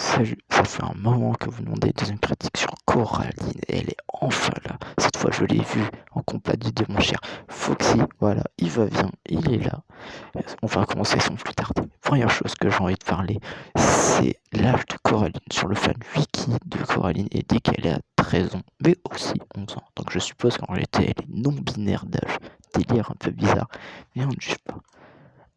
Salut, ça fait un moment que vous demandez une critique sur Coraline et elle est enfin là. Cette fois, je l'ai vue en compagnie de mon cher Foxy. Voilà, il va bien, il est là. On va commencer sans plus tarder. Première chose que j'ai envie de parler, c'est l'âge de Coraline sur le fan wiki de Coraline et dit qu'elle est à 13 ans, mais aussi 11 ans. Donc je suppose qu'en réalité, elle est non-binaire d'âge. Délire un peu bizarre, mais on ne juge pas.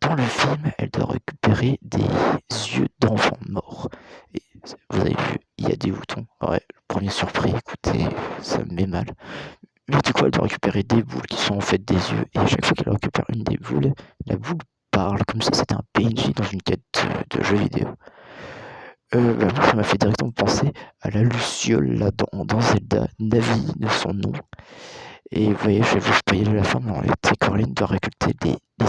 Dans le film, elle doit récupérer des yeux d'enfants morts. Et vous avez vu, il y a des boutons. Ouais, premier surpris, écoutez, ça me met mal. Mais du coup, elle doit récupérer des boules qui sont en fait des yeux. Et à chaque fois qu'elle récupère une des boules, la boule parle comme si c'était un PNJ dans une quête de jeu vidéo. Moi, ça m'a fait directement penser à la Luciole là dans Zelda, Navi de son nom. Et vous voyez, je vais vous spoiler la fin, mais en réalité, Coraline doit récolter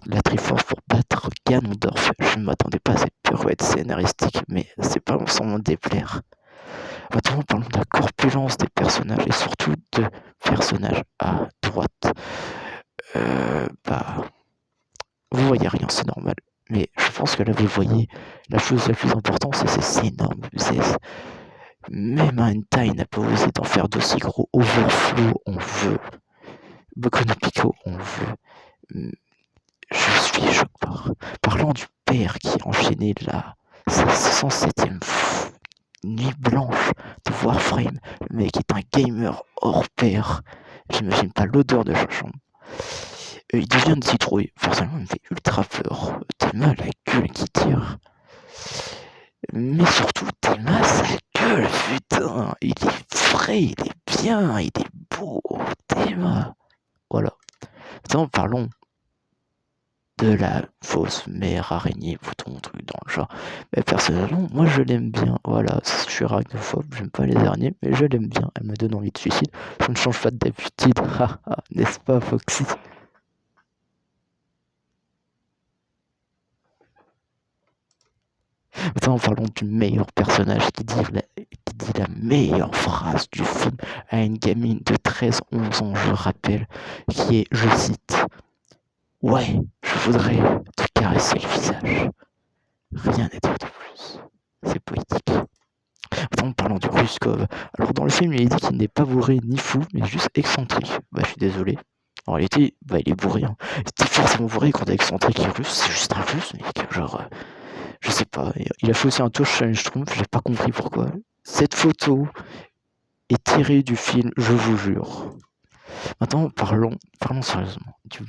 la Triforce pour battre Ganondorf. Je ne m'attendais pas à cette pirouette scénaristique, mais c'est pas sans m'en déplaire. Maintenant, parlons de la corpulence des personnages et surtout de personnages à droite. Vous voyez rien, c'est normal. Mais je pense que là, vous voyez la chose la plus importante, c'est ces énormes SS. Même un hentai n'a pas osé d'en faire d'aussi gros. Overflow, on veut. Boku no Pico, on veut. Je suis choqué. Parlant du père qui enchaînait sa 107e nuit blanche de Warframe, le mec est un gamer hors pair. J'imagine pas l'odeur de sa chambre. Il devient une citrouille. Personnellement, il me fait ultra peur. Théma, la gueule qui tire. Mais surtout, Théma, sa gueule, putain. Il est frais, il est bien, il est beau. Théma. Voilà. Maintenant, parlons de la fausse mère araignée, bouton, truc dans le genre. Mais personnellement, moi je l'aime bien. Voilà, je suis arachnophobe, j'aime pas les araignées, mais je l'aime bien. Elle me donne envie de suicide. Je ne change pas d'habitude. N'est-ce pas, Foxy? Maintenant, parlons du meilleur personnage qui dit la meilleure phrase du film à une gamine de 13-11 ans, je rappelle, qui est, je cite, ouais, je voudrais te caresser le visage. Rien à dire de plus. C'est poétique. Maintenant, parlons du Ruskov. Alors, dans le film, il est dit qu'il n'est pas bourré ni fou, mais juste excentrique. Bah, je suis désolé. En réalité, il est bourré. Hein. Il était forcément bourré quand il est excentrique et russe. C'est juste un russe, mec. Genre, je sais pas. Il a fait aussi un touch challenge Schtroumpf, j'ai pas compris pourquoi. Cette photo est tirée du film, je vous jure. Maintenant, parlons sérieusement du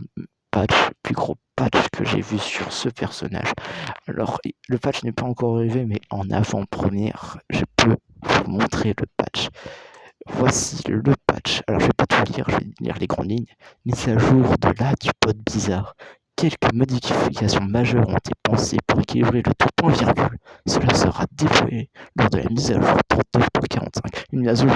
plus gros patch que j'ai vu sur ce personnage. Alors, le patch n'est pas encore arrivé, mais en avant-première, je peux vous montrer le patch. Voici le patch. Alors, je vais pas tout lire, je vais lire les grandes lignes. Mise à jour de du pod bizarre. Quelques modifications majeures ont été pensées pour équilibrer le tout point virgule. Cela sera déployé lors de la mise à jour 39.45. Une mise à jour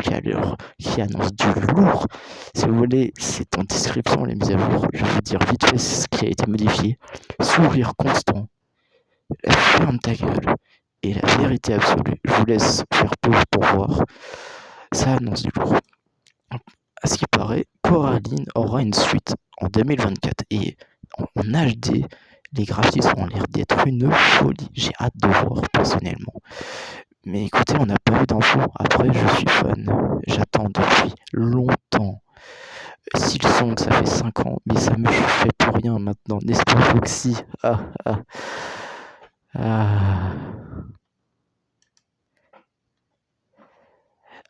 qui annonce du lourd. Si vous voulez, c'est en description les mises à jour. Je vais vous dire vite fait ce qui a été modifié. Sourire constant. Ferme ta gueule. Et la vérité absolue. Je vous laisse faire pause pour voir. Ça annonce du lourd. À ce qui paraît, Coraline aura une suite en 2024 et en HD, les graphismes ont l'air d'être une folie. J'ai hâte de voir personnellement. Mais écoutez, on n'a pas eu d'infos. Après, je suis fan. J'attends depuis longtemps. S'ils sont que ça fait 5 ans, mais ça me fait pour rien maintenant, n'est-ce pas, Foxy?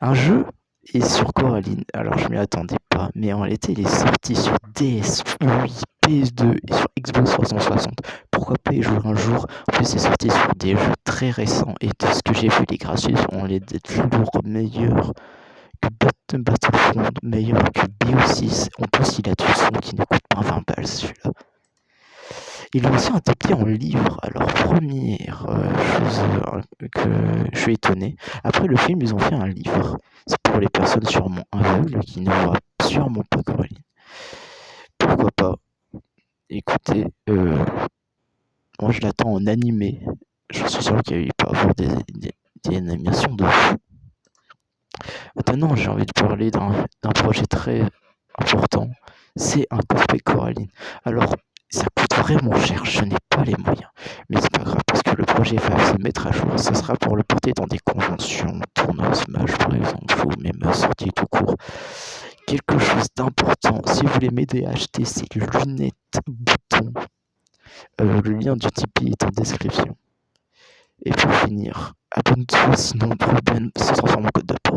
Un jeu est sur Coraline, alors je m'y attendais pas, mais en réalité il est sorti sur DS, Wii, PS2 et sur Xbox 360. Pourquoi pas y jouer un jour? En plus c'est sorti sur des jeux très récents et de ce que j'ai vu, les graphismes ont l'air d'être lourds, meilleurs que Battlefront, meilleur que BO6. En plus il a du son qui ne coûte pas 20 balles celui-là. Ils l'ont aussi adapté en livre. Alors, première chose que je suis étonné. Après le film, ils ont fait un livre. C'est pour les personnes sûrement aveugles qui ne voient sûrement pas Coraline. Pourquoi pas? Écoutez, moi je l'attends en animé. Je suis sûr qu'il peut y avoir des animations de fou. Maintenant, j'ai envie de parler d'un projet très important. C'est un cosplay Coraline. Alors, Ça coûte vraiment cher, je n'ai pas les moyens. Mais c'est pas grave, parce que le projet va se mettre à jour. Ce sera pour le porter dans des conventions, tournois Smash par exemple, ou même sorties tout court. Quelque chose d'important, si vous voulez m'aider à acheter ces lunettes boutons, le lien du Tipeee est en description. Et pour finir, abonne-toi sinon le problème se transforme en code d'apport.